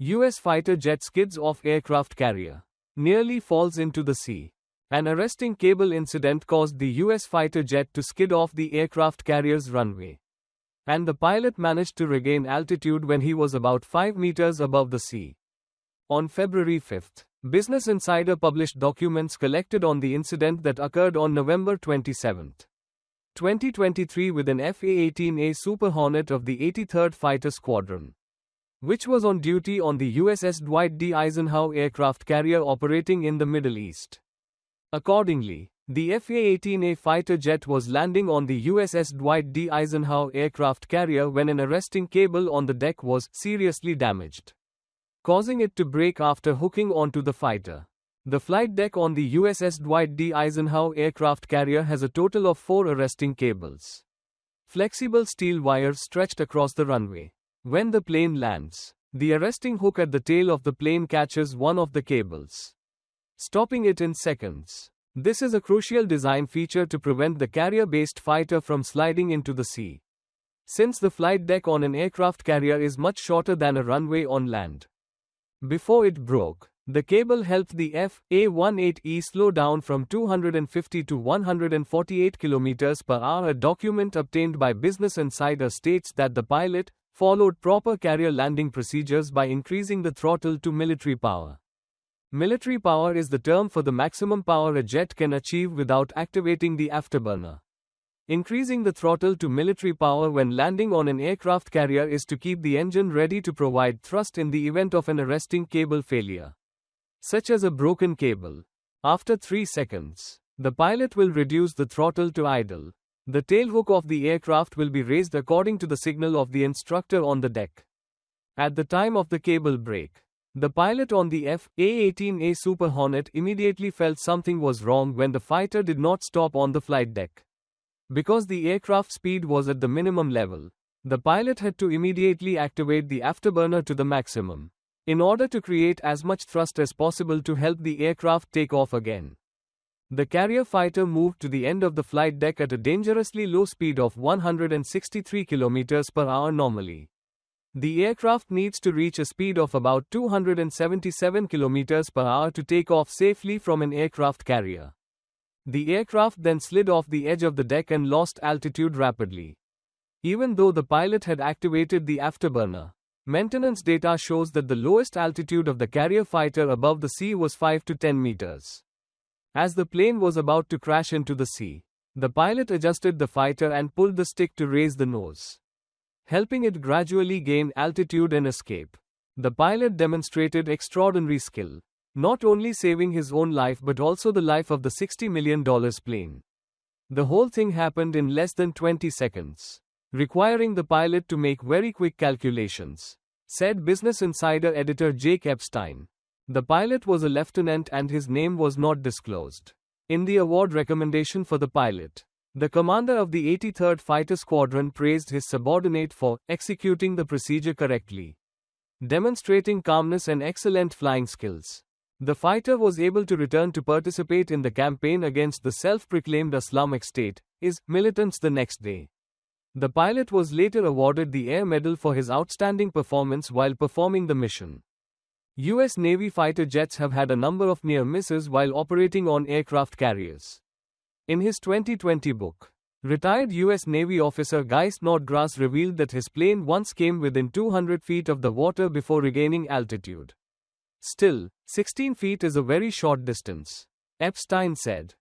U.S. fighter jet skids off aircraft carrier. Nearly falls into the sea. An arresting cable incident caused the U.S. fighter jet to skid off the aircraft carrier's runway. And the pilot managed to regain altitude when he was about 5 meters above the sea. On February 5, Business Insider published documents collected on the incident that occurred on November 27, 2023 with an F-A-18A Super Hornet of the 83rd Fighter Squadron, which was on duty on the USS Dwight D. Eisenhower aircraft carrier operating in the Middle East. Accordingly, the F-A-18A fighter jet was landing on the USS Dwight D. Eisenhower aircraft carrier when an arresting cable on the deck was seriously damaged, causing it to break after hooking onto the fighter. The flight deck on the USS Dwight D. Eisenhower aircraft carrier has a total of 4 arresting cables. Flexible steel wires stretched across the runway. When the plane lands, the arresting hook at the tail of the plane catches one of the cables, stopping it in seconds. This is a crucial design feature to prevent the carrier-based fighter from sliding into the sea, since the flight deck on an aircraft carrier is much shorter than a runway on land. Before it broke, the cable helped the F-A-18E slow down from 250 to 148 km per hour. A document obtained by Business Insider states that the pilot followed proper carrier landing procedures by increasing the throttle to military power. Military power is the term for the maximum power a jet can achieve without activating the afterburner. Increasing the throttle to military power when landing on an aircraft carrier is to keep the engine ready to provide thrust in the event of an arresting cable failure, such as a broken cable. After 3 seconds, the pilot will reduce the throttle to idle. The tailhook of the aircraft will be raised according to the signal of the instructor on the deck. At the time of the cable break, the pilot on the F-A-18A Super Hornet immediately felt something was wrong when the fighter did not stop on the flight deck. Because the aircraft speed was at the minimum level, the pilot had to immediately activate the afterburner to the maximum, in order to create as much thrust as possible to help the aircraft take off again. The carrier fighter moved to the end of the flight deck at a dangerously low speed of 163 km per hour normally. The aircraft needs to reach a speed of about 277 km per hour to take off safely from an aircraft carrier. The aircraft then slid off the edge of the deck and lost altitude rapidly. Even though the pilot had activated the afterburner, maintenance data shows that the lowest altitude of the carrier fighter above the sea was 5 to 10 meters. As the plane was about to crash into the sea, the pilot adjusted the fighter and pulled the stick to raise the nose, helping it gradually gain altitude and escape. The pilot demonstrated extraordinary skill, not only saving his own life but also the life of the $60 million plane. The whole thing happened in less than 20 seconds, requiring the pilot to make very quick calculations, said Business Insider editor Jake Epstein. The pilot was a lieutenant and his name was not disclosed. In the award recommendation for the pilot, the commander of the 83rd Fighter Squadron praised his subordinate for executing the procedure correctly, demonstrating calmness and excellent flying skills. The fighter was able to return to participate in the campaign against the self-proclaimed Islamic State, IS, militants the next day. The pilot was later awarded the Air Medal for his outstanding performance while performing the mission. U.S. Navy fighter jets have had a number of near misses while operating on aircraft carriers. In his 2020 book, retired U.S. Navy officer Guy Snodgrass revealed that his plane once came within 200 feet of the water before regaining altitude. Still, 16 feet is a very short distance, Epstein said.